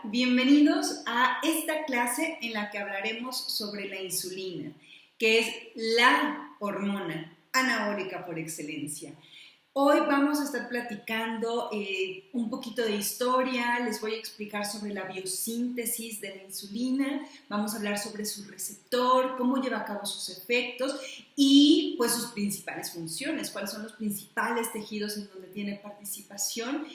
Bienvenidos a esta clase en la que hablaremos sobre la insulina, que es la hormona anabólica por excelencia. Hoy vamos a estar platicando un poquito de historia, les voy a explicar sobre la biosíntesis de la insulina, vamos a hablar sobre su receptor, cómo lleva a cabo sus efectos y pues sus principales funciones, cuáles son los principales tejidos en donde tiene participación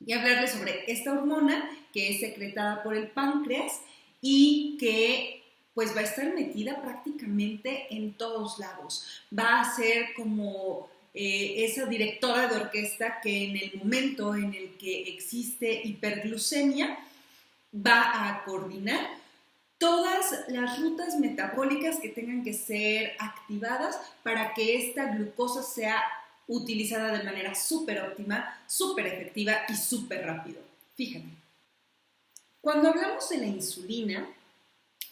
y hablarles sobre esta hormona que es secretada por el páncreas y que pues va a estar metida prácticamente en todos lados. Va a ser como esa directora de orquesta que en el momento en el que existe hiperglucemia va a coordinar todas las rutas metabólicas que tengan que ser activadas para que esta glucosa sea utilizada de manera súper óptima, súper efectiva y súper rápido. Fíjate, cuando hablamos de la insulina,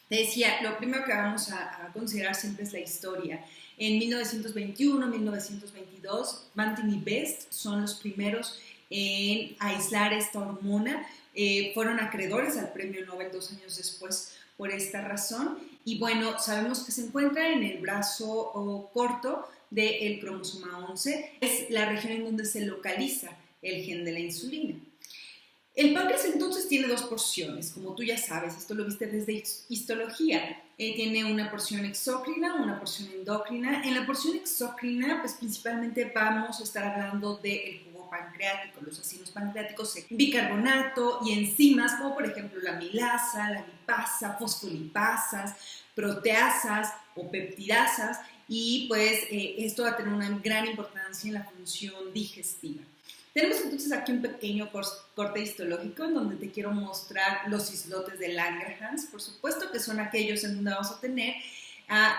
te decía, lo primero que vamos a considerar siempre es la historia. En 1921, 1922, Banting y Best son los primeros en aislar esta hormona. Fueron acreedores al premio Nobel 2 años después por esta razón. Y bueno, sabemos que se encuentra en el brazo corto del cromosoma 11. Es la región en donde se localiza el gen de la insulina. El páncreas entonces tiene dos porciones, como tú ya sabes, esto lo viste desde histología. Tiene una porción exócrina, una porción endócrina. En la porción exócrina, pues principalmente vamos a estar hablando del jugo pancreático, los ácidos pancreáticos, bicarbonato y enzimas, como por ejemplo la amilasa, la lipasa, fosfolipasas, proteasas o peptidasas, y pues esto va a tener una gran importancia en la función digestiva. Tenemos entonces aquí un pequeño corte histológico en donde te quiero mostrar los islotes de Langerhans, por supuesto que son aquellos en donde vamos a tener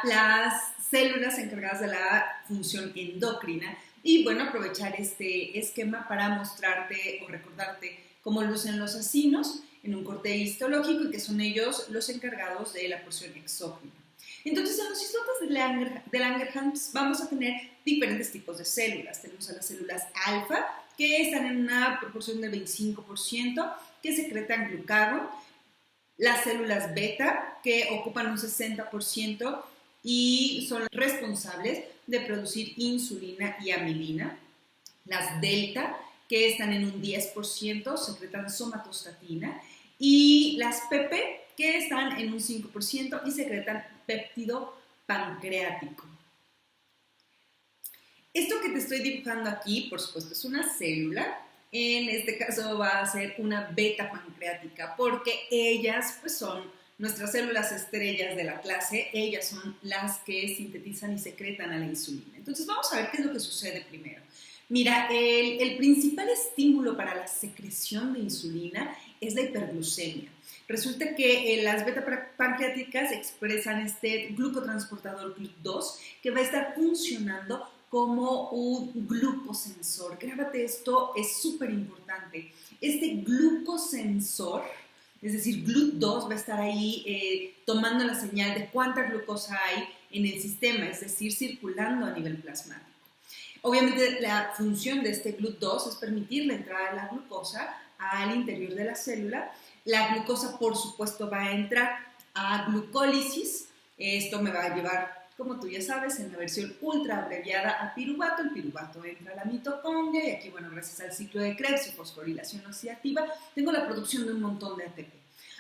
las células encargadas de la función endocrina y bueno, aprovechar este esquema para mostrarte o recordarte cómo lucen los acinos en un corte histológico y que son ellos los encargados de la porción exócrina. Entonces, en los islotes de Langerhans vamos a tener diferentes tipos de células. Tenemos a las células alfa, que están en una proporción del 25%, que secretan glucagón, las células beta, que ocupan un 60% y son responsables de producir insulina y amilina, las delta, que están en un 10%, secretan somatostatina, y las PP, que están en un 5% y secretan péptido pancreático. Esto que te estoy dibujando aquí, por supuesto, es una célula. En este caso va a ser una beta pancreática porque ellas pues, son nuestras células estrellas de la clase. Ellas son las que sintetizan y secretan a la insulina. Entonces vamos a ver qué es lo que sucede primero. Mira, el principal estímulo para la secreción de insulina es la hiperglucemia. Resulta que las beta pancreáticas expresan este glucotransportador GLUT2 que va a estar funcionando como un glucosensor. Grábate esto, es súper importante. Este glucosensor, es decir, GLUT2, va a estar ahí tomando la señal de cuánta glucosa hay en el sistema, es decir, circulando a nivel plasmático. Obviamente la función de este GLUT2 es permitir la entrada de la glucosa al interior de la célula. La glucosa, por supuesto, va a entrar a glucólisis. Esto me va a llevar, como tú ya sabes, en la versión ultra abreviada a piruvato. El piruvato entra a la mitocondria y aquí, bueno, gracias al ciclo de Krebs y fosforilación oxidativa, tengo la producción de un montón de ATP.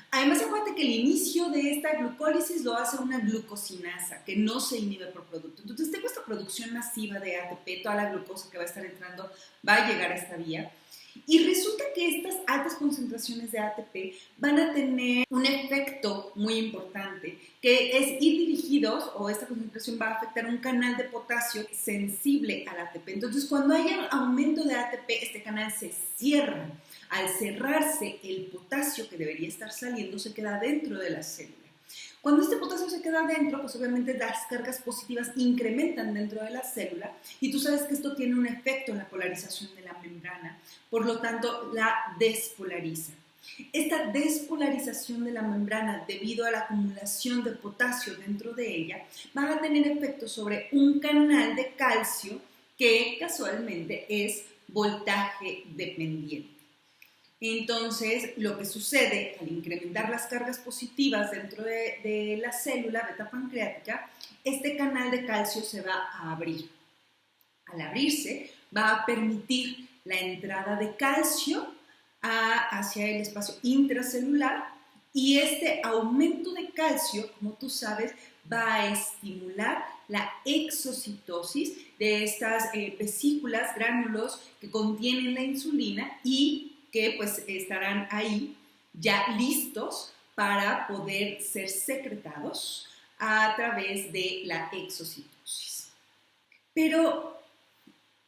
Además, acuérdate que el inicio de esta glucólisis lo hace una glucosinasa, que no se inhibe por producto. Entonces, tengo esta producción masiva de ATP, toda la glucosa que va a estar entrando va a llegar a esta vía. Y resulta que estas altas concentraciones de ATP van a tener un efecto muy importante, que es ir dirigidos, o esta concentración va a afectar un canal de potasio sensible al ATP. Entonces, cuando hay un aumento de ATP, este canal se cierra. Al cerrarse, el potasio que debería estar saliendo se queda dentro de la célula. Cuando este potasio se queda dentro, pues obviamente las cargas positivas incrementan dentro de la célula y tú sabes que esto tiene un efecto en la polarización de la membrana, por lo tanto la despolariza. Esta despolarización de la membrana debido a la acumulación de potasio dentro de ella va a tener efecto sobre un canal de calcio que casualmente es voltaje dependiente. Entonces, lo que sucede al incrementar las cargas positivas dentro de la célula beta pancreática, este canal de calcio se va a abrir. Al abrirse, va a permitir la entrada de calcio hacia el espacio intracelular, y este aumento de calcio, como tú sabes, va a estimular la exocitosis de estas vesículas, gránulos que contienen la insulina y que pues estarán ahí ya listos para poder ser secretados a través de la exocitosis. Pero,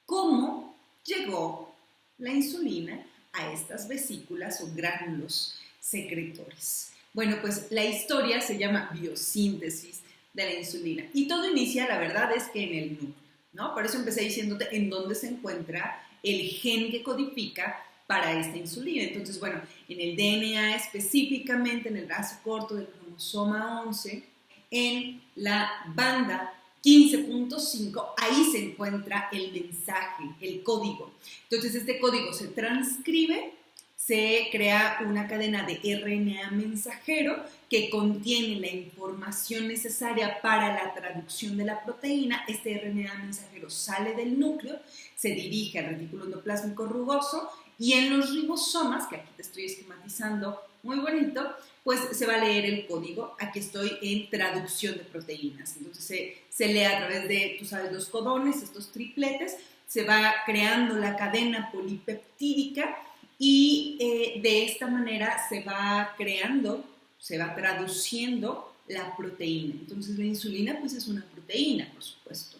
¿cómo llegó la insulina a estas vesículas o gránulos secretores? Bueno, pues la historia se llama biosíntesis de la insulina y todo inicia, la verdad es que en el núcleo, ¿no? Por eso empecé diciéndote en dónde se encuentra el gen que codifica para esta insulina. Entonces, bueno, en el DNA específicamente, en el brazo corto del cromosoma 11, en la banda 15.5, ahí se encuentra el mensaje, el código. Entonces, este código se transcribe, se crea una cadena de RNA mensajero que contiene la información necesaria para la traducción de la proteína. Este RNA mensajero sale del núcleo, se dirige al retículo endoplásmico rugoso y en los ribosomas, que aquí te estoy esquematizando muy bonito, pues se va a leer el código. Aquí estoy en traducción de proteínas. Entonces se lee a través de, tú sabes, los codones, estos tripletes, se va creando la cadena polipeptídica y de esta manera se va creando, se va traduciendo la proteína. Entonces la insulina pues es una proteína, por supuesto.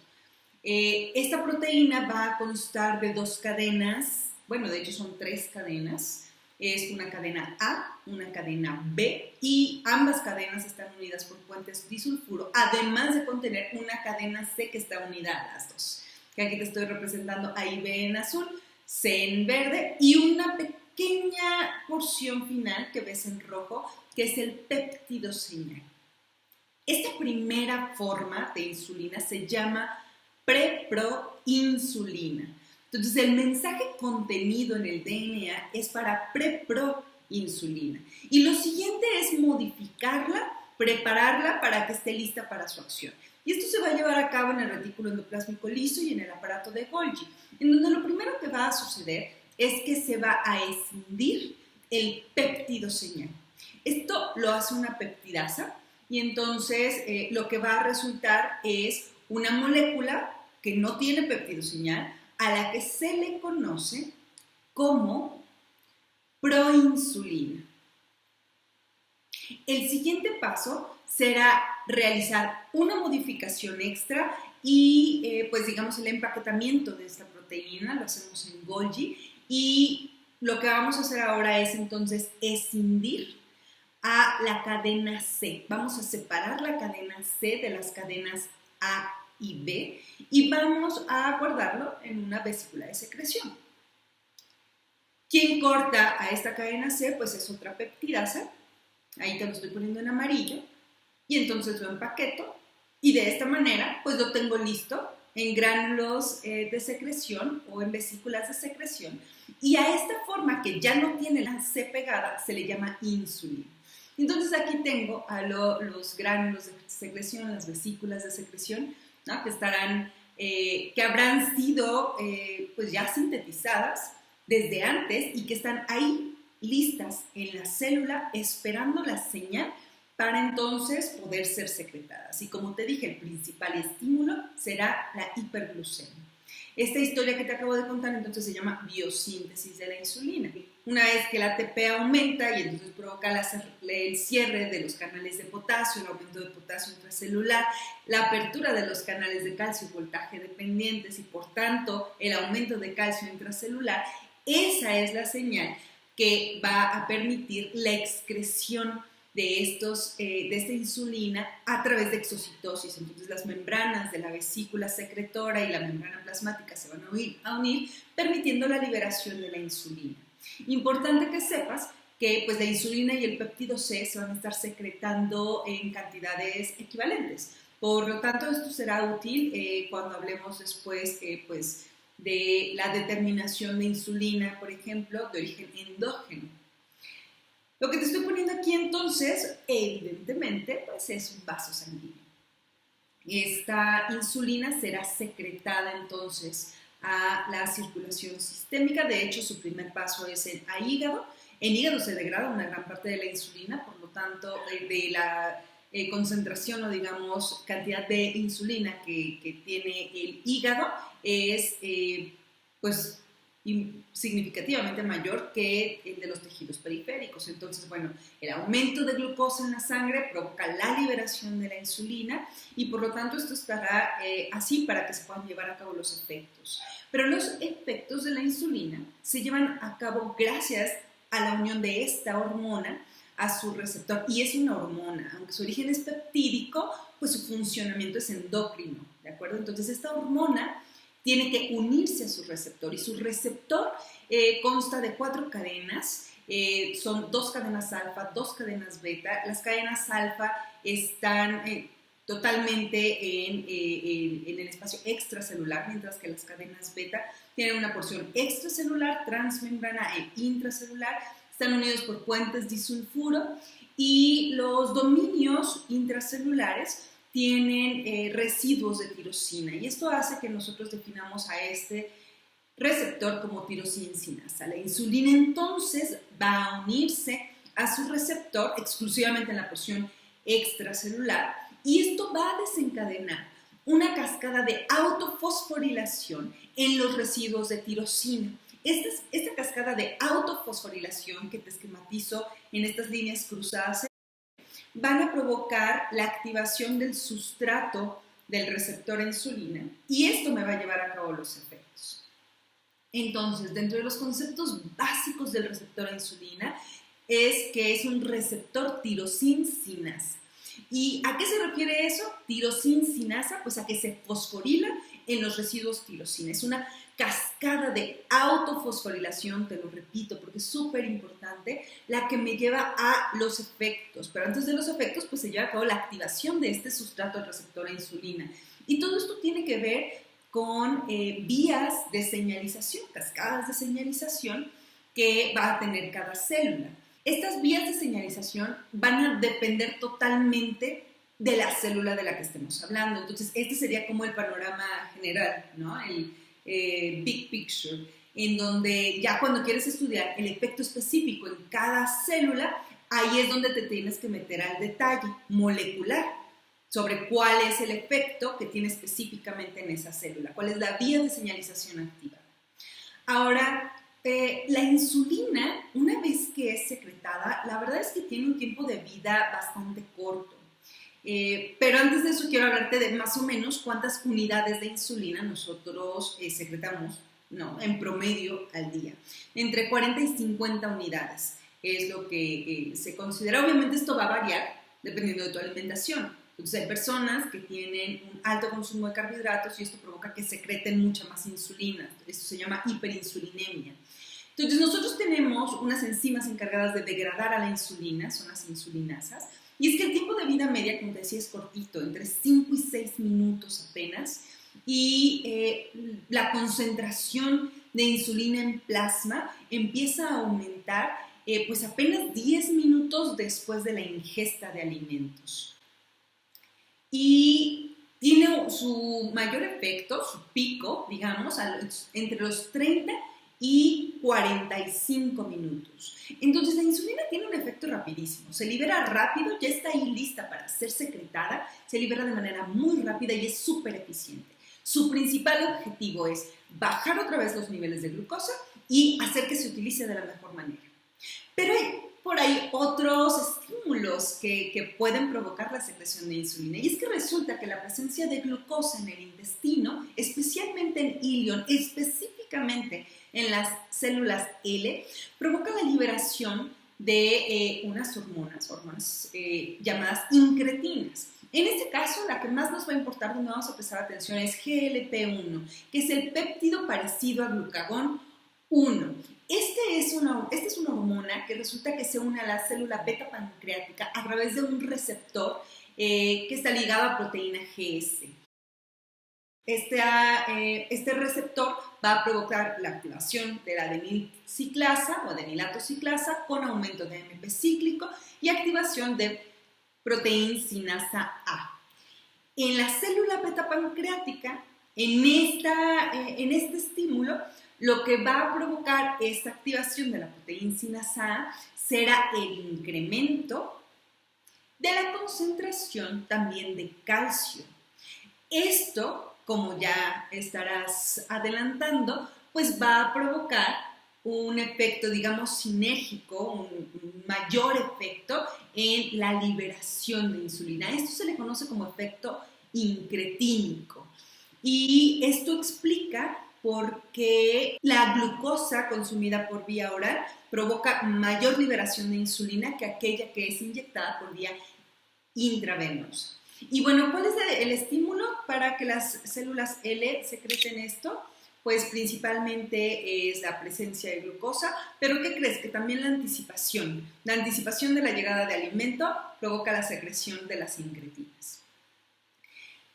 Esta proteína va a constar de dos cadenas, bueno, de hecho son tres cadenas. Es una cadena A, una cadena B, y ambas cadenas están unidas por puentes disulfuro, además de contener una cadena C que está unida a las dos, que aquí te estoy representando A y B en azul, C en verde, y una pequeña porción final que ves en rojo, que es el péptido señal. Esta primera forma de insulina se llama preproinsulina. Entonces, el mensaje contenido en el DNA es para preproinsulina. Y lo siguiente es modificarla, prepararla para que esté lista para su acción. Y esto se va a llevar a cabo en el retículo endoplásmico liso y en el aparato de Golgi, en donde lo primero que va a suceder es que se va a escindir el péptido señal. Esto lo hace una peptidasa y entonces lo que va a resultar es una molécula que no tiene péptido señal, a la que se le conoce como proinsulina. El siguiente paso será realizar una modificación extra y pues digamos el empaquetamiento de esta proteína, lo hacemos en Golgi, y lo que vamos a hacer ahora es entonces escindir a la cadena C. Vamos a separar la cadena C de las cadenas A y B y vamos a guardarlo en una vesícula de secreción. ¿Quién corta a esta cadena C? Pues es otra peptidasa, ahí te lo estoy poniendo en amarillo, y entonces lo empaqueto y de esta manera pues lo tengo listo en gránulos de secreción o en vesículas de secreción, y a esta forma que ya no tiene la C pegada se le llama insulina. Entonces aquí tengo a los gránulos de secreción, las vesículas de secreción, ¿no? Que habrán sido pues ya sintetizadas desde antes y que están ahí listas en la célula esperando la señal para entonces poder ser secretadas. Y como te dije, el principal estímulo será la hiperglucemia. Esta historia que te acabo de contar entonces se llama biosíntesis de la insulina. Una vez que la ATP aumenta y entonces provoca el cierre de los canales de potasio, el aumento de potasio intracelular, la apertura de los canales de calcio voltaje dependientes y por tanto el aumento de calcio intracelular, esa es la señal que va a permitir la excreción de esta insulina a través de exocitosis. Entonces las membranas de la vesícula secretora y la membrana plasmática se van a unir permitiendo la liberación de la insulina. Importante que sepas que pues, la insulina y el péptido C se van a estar secretando en cantidades equivalentes. Por lo tanto, esto será útil cuando hablemos después de la determinación de insulina, por ejemplo, de origen endógeno. Lo que te estoy poniendo aquí entonces, evidentemente, pues es un vaso sanguíneo. Esta insulina será secretada entonces a la circulación sistémica. De hecho, su primer paso es a hígado. En hígado se degrada una gran parte de la insulina, por lo tanto, de la concentración o digamos cantidad de insulina que tiene el hígado es pues significativamente mayor que el de los tejidos periféricos. Entonces, bueno, el aumento de glucosa en la sangre provoca la liberación de la insulina y por lo tanto esto estará así para que se puedan llevar a cabo los efectos. Pero los efectos de la insulina se llevan a cabo gracias a la unión de esta hormona a su receptor, y es una hormona, aunque su origen es peptídico, pues su funcionamiento es endocrino, ¿de acuerdo? Entonces esta hormona tiene que unirse a su receptor, y su receptor consta de 4 cadenas, son 2 cadenas alfa, 2 cadenas beta. Las cadenas alfa están totalmente en el espacio extracelular, mientras que las cadenas beta tienen una porción extracelular, transmembrana e intracelular. Están unidos por puentes disulfuro, y los dominios intracelulares tienen residuos de tirosina, y esto hace que nosotros definamos a este receptor como tirosininasa. La insulina entonces va a unirse a su receptor exclusivamente en la porción extracelular, y esto va a desencadenar una cascada de autofosforilación en los residuos de tirosina. Esta cascada de autofosforilación que te esquematizo en estas líneas cruzadas van a provocar la activación del sustrato del receptor insulina, y esto me va a llevar a cabo los efectos. Entonces, dentro de los conceptos básicos del receptor insulina es que es un receptor tirosincinasa. ¿Y a qué se refiere eso? Tirosincinasa, pues a que se fosforila en los residuos tirosina. Es una cascada de autofosforilación, te lo repito porque es súper importante, la que me lleva a los efectos. Pero antes de los efectos, pues se lleva a cabo la activación de este sustrato del receptor a insulina. Y todo esto tiene que ver con vías de señalización, cascadas de señalización que va a tener cada célula. Estas vías de señalización van a depender totalmente de la célula de la que estemos hablando. Entonces, este sería como el panorama general, ¿no? El big picture, en donde ya cuando quieres estudiar el efecto específico en cada célula, ahí es donde te tienes que meter al detalle molecular sobre cuál es el efecto que tiene específicamente en esa célula, cuál es la vía de señalización activa. Ahora, la insulina, una vez que es secretada, la verdad es que tiene un tiempo de vida bastante corto. Pero antes de eso quiero hablarte de más o menos cuántas unidades de insulina nosotros secretamos, ¿no?, en promedio al día. Entre 40 y 50 unidades es lo que se considera. Obviamente esto va a variar dependiendo de tu alimentación. Entonces hay personas que tienen un alto consumo de carbohidratos y esto provoca que secreten mucha más insulina. Esto se llama hiperinsulinemia. Entonces nosotros tenemos unas enzimas encargadas de degradar a la insulina, son las insulinasas, y es que el tiempo de vida media, como te decía, es cortito, entre 5 y 6 minutos apenas, y la concentración de insulina en plasma empieza a aumentar pues apenas 10 minutos después de la ingesta de alimentos. Y tiene su mayor efecto, su pico, digamos, entre los 30 y 45 minutos. Entonces la insulina tiene un efecto rapidísimo, se libera rápido, ya está ahí lista para ser secretada, se libera de manera muy rápida y es súper eficiente. Su principal objetivo es bajar otra vez los niveles de glucosa y hacer que se utilice de la mejor manera. Pero hay por ahí otros estímulos que pueden provocar la secreción de insulina, y es que resulta que la presencia de glucosa en el intestino, especialmente en ilion, específicamente en las células L, provoca la liberación de unas hormonas llamadas incretinas. En este caso, la que más nos va a importar, donde vamos a prestar atención, es GLP-1, que es el péptido parecido a glucagón 1. Esta es una hormona que resulta que se une a la célula beta pancreática a través de un receptor que está ligado a proteína GS. Este receptor va a provocar la activación de la adenilciclasa o adenilatociclasa con aumento de AMP cíclico y activación de proteína sinasa A. En la célula beta pancreática, en este estímulo, lo que va a provocar esta activación de la proteína sinasa A será el incremento de la concentración también de calcio. Esto, como ya estarás adelantando, pues va a provocar un efecto, digamos, sinérgico, un mayor efecto en la liberación de insulina. Esto se le conoce como efecto incretínico. Y esto explica por qué la glucosa consumida por vía oral provoca mayor liberación de insulina que aquella que es inyectada por vía intravenosa. Y bueno, ¿cuál es el estímulo para que las células L secreten esto? Pues principalmente es la presencia de glucosa, pero ¿qué crees? Que también la anticipación de la llegada de alimento provoca la secreción de las incretinas.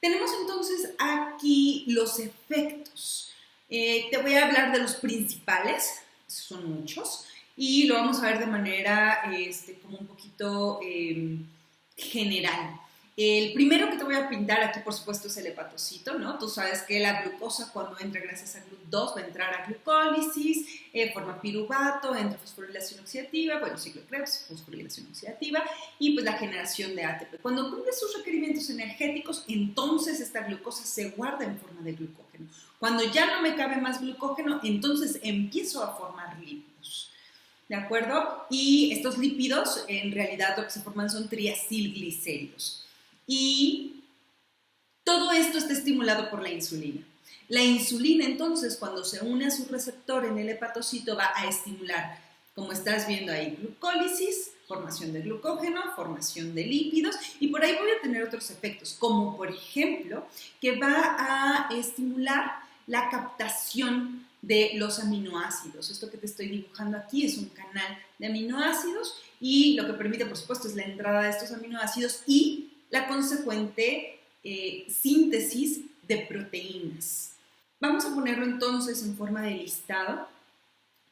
Tenemos entonces aquí los efectos. Te voy a hablar de los principales, son muchos, y lo vamos a ver de manera como un poquito general. El primero que te voy a pintar aquí, por supuesto, es el hepatocito, ¿no? Tú sabes que la glucosa, cuando entra gracias a GLUT2, va a entrar a glucólisis, forma piruvato, entra fosforilación oxidativa, bueno, ciclo de Krebs, fosforilación oxidativa, y pues la generación de ATP. Cuando cumple sus requerimientos energéticos, entonces esta glucosa se guarda en forma de glucógeno. Cuando ya no me cabe más glucógeno, entonces empiezo a formar lípidos. ¿De acuerdo? Y estos lípidos, en realidad, lo que se forman son triacilglicéridos. Y todo esto está estimulado por la insulina. La insulina, entonces, cuando se une a su receptor en el hepatocito, va a estimular, como estás viendo ahí, glucólisis, formación de glucógeno, formación de lípidos, y por ahí voy a tener otros efectos, como por ejemplo, que va a estimular la captación de los aminoácidos. Esto que te estoy dibujando aquí es un canal de aminoácidos y lo que permite, por supuesto, es la entrada de estos aminoácidos y la consecuente síntesis de proteínas. Vamos a ponerlo entonces en forma de listado.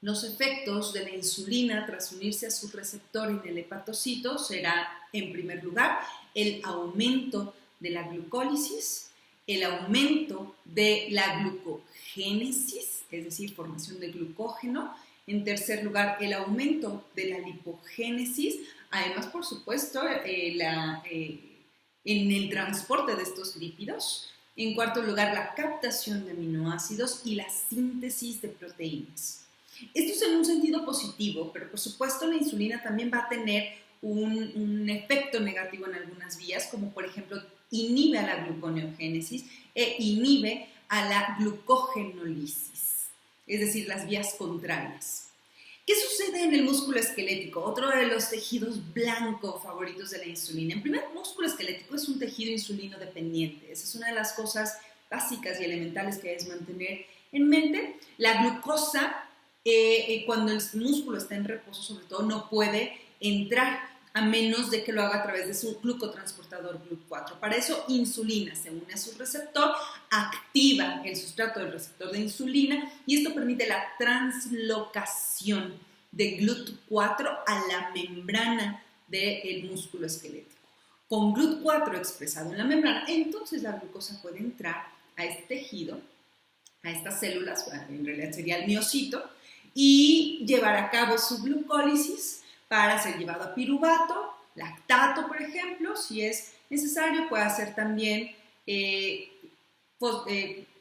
Los efectos de la insulina tras unirse a su receptor en el hepatocito será, en primer lugar, el aumento de la glucólisis, el aumento de la glucogénesis, es decir, formación de glucógeno. En tercer lugar, el aumento de la lipogénesis. Además, por supuesto, en el transporte de estos lípidos. En cuarto lugar, la captación de aminoácidos y la síntesis de proteínas. Esto es en un sentido positivo, pero por supuesto la insulina también va a tener un efecto negativo en algunas vías, como por ejemplo inhibe a la gluconeogénesis e inhibe a la glucogenólisis, es decir, las vías contrarias. ¿Qué sucede en el músculo esquelético? Otro de los tejidos blancos favoritos de la insulina. En primer, el músculo esquelético es un tejido insulino dependiente. Esa es una de las cosas básicas y elementales que debes mantener en mente. La glucosa, cuando el músculo está en reposo, sobre todo, no puede entrar a menos de que lo haga a través de su glucotransportador GLUT4. Para eso, insulina se une a su receptor, activa el sustrato del receptor de insulina y esto permite la translocación de GLUT4 a la membrana del músculo esquelético. Con GLUT4 expresado en la membrana, entonces la glucosa puede entrar a este tejido, a estas células, en realidad sería el miocito, y llevar a cabo su glucólisis para ser llevado a piruvato, lactato, por ejemplo, si es necesario, puede hacer también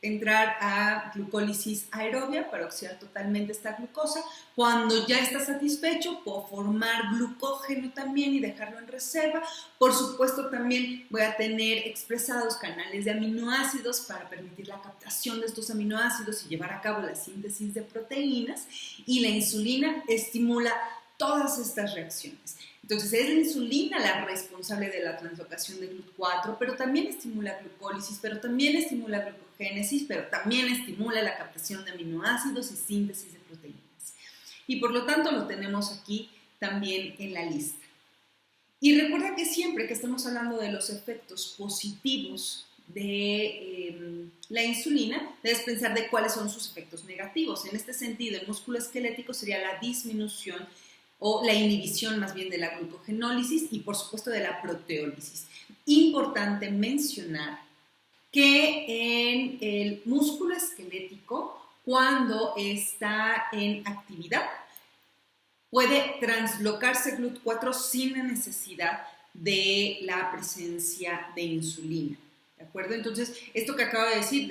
entrar a glucólisis aerobia para oxidar totalmente esta glucosa. Cuando ya está satisfecho, puedo formar glucógeno también y dejarlo en reserva. Por supuesto, también voy a tener expresados canales de aminoácidos para permitir la captación de estos aminoácidos y llevar a cabo la síntesis de proteínas. Y la insulina estimula todas estas reacciones. Entonces es la insulina la responsable de la translocación de GLUT4, pero también estimula glucólisis, pero también estimula glucogénesis, pero también estimula la captación de aminoácidos y síntesis de proteínas. Y por lo tanto lo tenemos aquí también en la lista. Y recuerda que siempre que estamos hablando de los efectos positivos de la insulina, debes pensar de cuáles son sus efectos negativos. En este sentido, el músculo esquelético sería la disminución o la inhibición más bien de la glucogenólisis y por supuesto de la proteólisis. Importante mencionar que en el músculo esquelético, cuando está en actividad, puede translocarse GLUT4 sin la necesidad de la presencia de insulina. ¿De acuerdo? Entonces, esto que acabo de decir,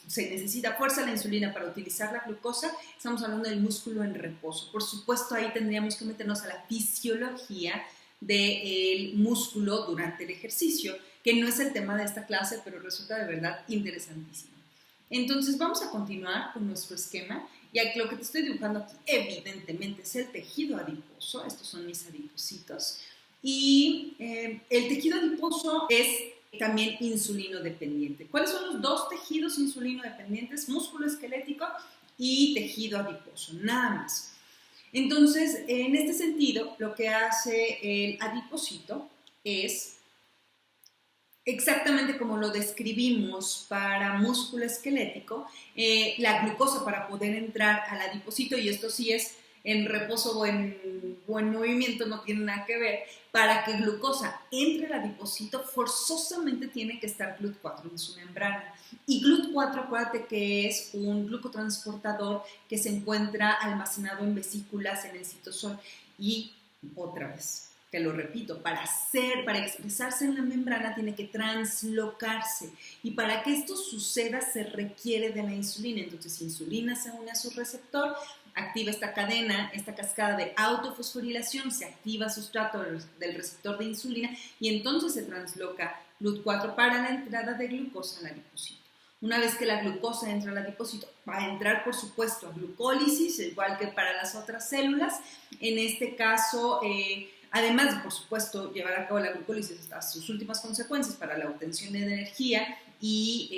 se necesita fuerza de la insulina para utilizar la glucosa, estamos hablando del músculo en reposo. Por supuesto, ahí tendríamos que meternos a la fisiología del músculo durante el ejercicio, que no es el tema de esta clase, pero resulta de verdad interesantísimo. Entonces, vamos a continuar con nuestro esquema. Y aquí lo que te estoy dibujando aquí, evidentemente, es el tejido adiposo. Estos son mis adipocitos. Y el tejido adiposo es también insulino dependiente. ¿Cuáles son los dos tejidos insulino dependientes? Músculo esquelético y tejido adiposo, nada más. Entonces, en este sentido, lo que hace el adipocito es exactamente como lo describimos para músculo esquelético, la glucosa para poder entrar al adipocito, y esto sí es en reposo o en movimiento, no tiene nada que ver. Para que glucosa entre al adipocito, forzosamente tiene que estar GLUT4 en su membrana. Y GLUT4, acuérdate que es un glucotransportador que se encuentra almacenado en vesículas en el citosol. Y otra vez, te lo repito, para expresarse en la membrana tiene que translocarse, y para que esto suceda se requiere de la insulina. Entonces, insulina se une a su receptor, activa esta cadena, esta cascada de autofosforilación, se activa sustrato del receptor de insulina y entonces se transloca GLUT4 para la entrada de glucosa al adipocito. Una vez que la glucosa entra al adipocito, va a entrar, por supuesto, a glucólisis, igual que para las otras células. En este caso, además de, por supuesto, llevar a cabo la glucólisis hasta sus últimas consecuencias para la obtención de energía y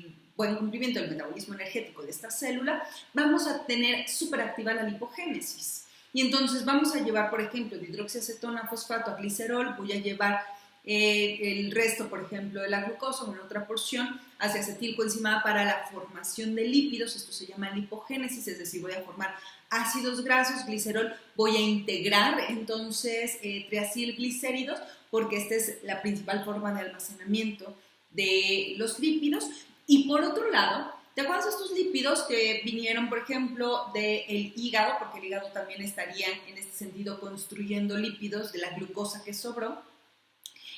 el buen cumplimiento del metabolismo energético de esta célula, vamos a tener superactiva la lipogénesis. Y entonces vamos a llevar, por ejemplo, de hidroxiacetona, fosfato a glicerol, voy a llevar el resto, por ejemplo, de la glucosa, una otra porción, hacia acetilcoenzimada para la formación de lípidos. Esto se llama lipogénesis, es decir, voy a formar ácidos grasos, glicerol, voy a integrar entonces triacilglicéridos, porque esta es la principal forma de almacenamiento de los lípidos. Y por otro lado, ¿te acuerdas de estos lípidos que vinieron, por ejemplo, del hígado? Porque el hígado también estaría en este sentido construyendo lípidos de la glucosa que sobró.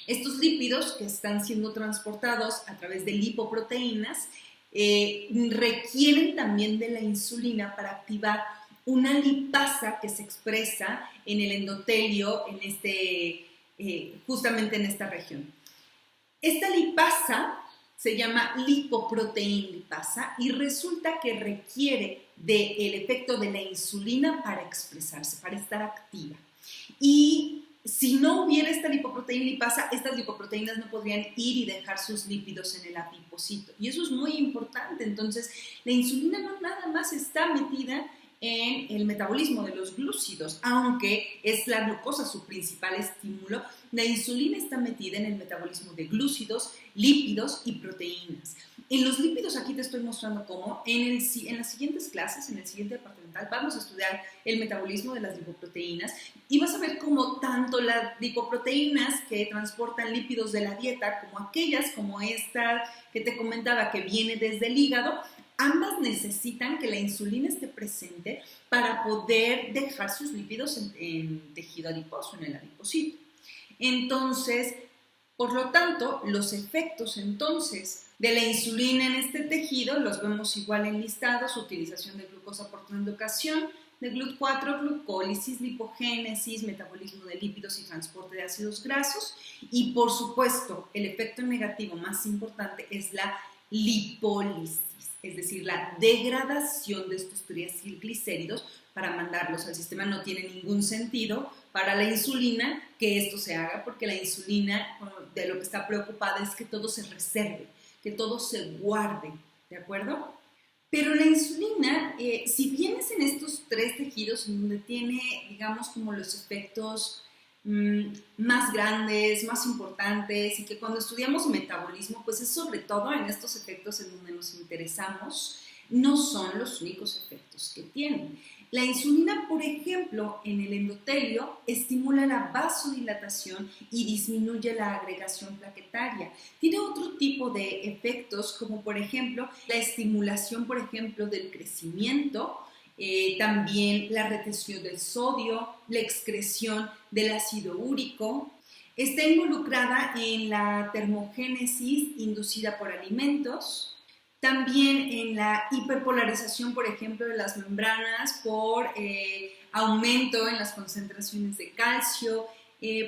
Estos lípidos que están siendo transportados a través de lipoproteínas requieren también de la insulina para activar una lipasa que se expresa en el endotelio, justamente en esta región. Esta lipasa se llama lipoproteína lipasa y resulta que requiere del efecto de la insulina para expresarse, para estar activa. Y si no hubiera esta lipoproteína lipasa, estas lipoproteínas no podrían ir y dejar sus lípidos en el adipocito. Y eso es muy importante. Entonces, la insulina no nada más está metida en el metabolismo de los glúcidos, aunque es la glucosa su principal estímulo. La insulina está metida en el metabolismo de glúcidos, lípidos y proteínas. En los lípidos aquí te estoy mostrando cómo en las siguientes clases, en el siguiente departamental, vamos a estudiar el metabolismo de las lipoproteínas y vas a ver cómo tanto las lipoproteínas que transportan lípidos de la dieta como aquellas como esta que te comentaba que viene desde el hígado, ambas necesitan que la insulina esté presente para poder dejar sus lípidos en tejido adiposo, en el adipocito. Entonces, por lo tanto, los efectos entonces de la insulina en este tejido los vemos igual enlistados: utilización de glucosa por translocación de GLUT4, glucólisis, lipogénesis, metabolismo de lípidos y transporte de ácidos grasos. Y por supuesto, el efecto negativo más importante es la lipólisis, es decir, la degradación de estos triacilglicéridos para mandarlos al sistema. No tiene ningún sentido para la insulina que esto se haga, porque la insulina de lo que está preocupada es que todo se reserve, que todo se guarde, ¿de acuerdo? Pero la insulina, si bien es en estos tres tejidos en donde tiene, digamos, como los efectos más grandes, más importantes, y que cuando estudiamos metabolismo, pues es sobre todo en estos efectos en donde nos interesamos, no son los únicos efectos que tienen. La insulina, por ejemplo, en el endotelio estimula la vasodilatación y disminuye la agregación plaquetaria. Tiene otro tipo de efectos, como por ejemplo la estimulación, por ejemplo, del crecimiento, también la retención del sodio, la excreción del ácido úrico. Está involucrada en la termogénesis inducida por alimentos, también en la hiperpolarización, por ejemplo, de las membranas por aumento en las concentraciones de calcio.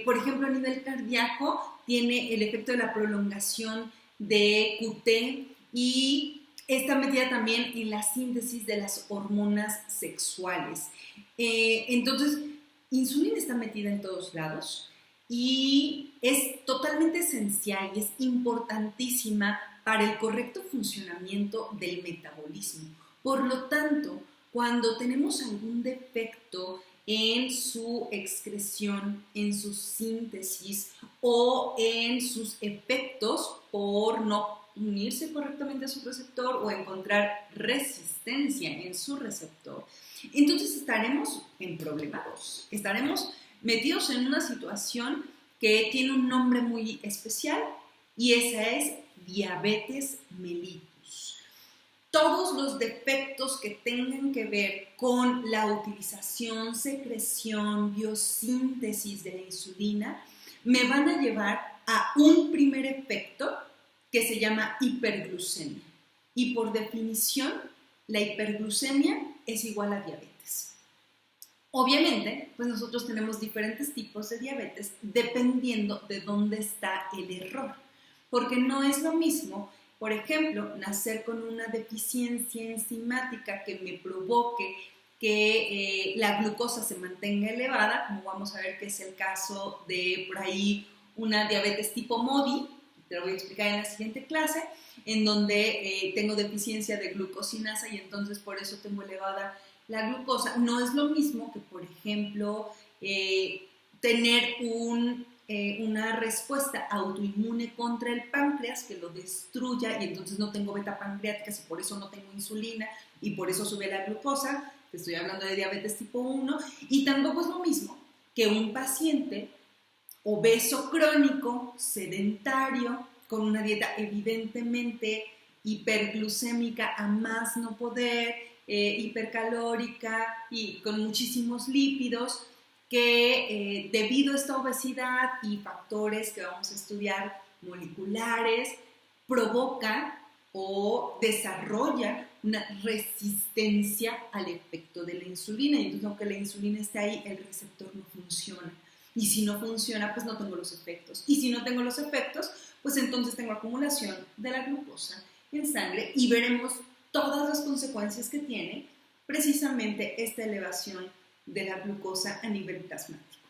Por ejemplo, a nivel cardíaco, tiene el efecto de la prolongación de QT y está metida también en la síntesis de las hormonas sexuales. Entonces, insulina está metida en todos lados y es totalmente esencial y es importantísima para el correcto funcionamiento del metabolismo. Por lo tanto, cuando tenemos algún defecto en su excreción, en su síntesis o en sus efectos por no unirse correctamente a su receptor o encontrar resistencia en su receptor, entonces estaremos en problemas, estaremos metidos en una situación que tiene un nombre muy especial y esa es diabetes mellitus. Todos los defectos que tengan que ver con la utilización, secreción, biosíntesis de la insulina me van a llevar a un primer efecto que se llama hiperglucemia. Y por definición, la hiperglucemia es igual a diabetes. Obviamente, pues nosotros tenemos diferentes tipos de diabetes dependiendo de dónde está el error. Porque no es lo mismo, por ejemplo, nacer con una deficiencia enzimática que me provoque que la glucosa se mantenga elevada, como vamos a ver que es el caso de por ahí una diabetes tipo MODY, te lo voy a explicar en la siguiente clase, en donde tengo deficiencia de glucosinasa y entonces por eso tengo elevada la glucosa. No es lo mismo que, por ejemplo, tener una respuesta autoinmune contra el páncreas que lo destruya y entonces no tengo beta pancreáticas y por eso no tengo insulina y por eso sube la glucosa. Te estoy hablando de diabetes tipo 1 y tampoco es lo mismo que un paciente obeso crónico, sedentario, con una dieta evidentemente hiperglucémica a más no poder, hipercalórica y con muchísimos lípidos, que debido a esta obesidad y factores que vamos a estudiar moleculares, provoca o desarrolla una resistencia al efecto de la insulina. Y entonces, aunque la insulina esté ahí, el receptor no funciona. Y si no funciona, pues no tengo los efectos. Y si no tengo los efectos, pues entonces tengo acumulación de la glucosa en sangre y veremos todas las consecuencias que tiene precisamente esta elevación de la glucosa a nivel plasmático.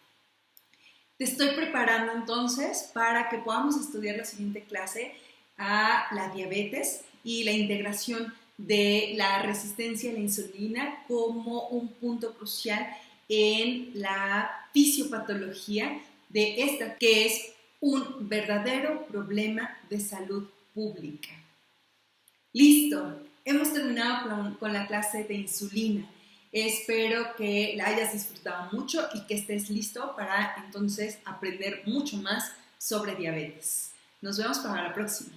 Te estoy preparando entonces para que podamos estudiar la siguiente clase a la diabetes y la integración de la resistencia a la insulina como un punto crucial en la fisiopatología de esta, que es un verdadero problema de salud pública. Listo, hemos terminado con la clase de insulina. Espero que la hayas disfrutado mucho y que estés listo para entonces aprender mucho más sobre diabetes. Nos vemos para la próxima.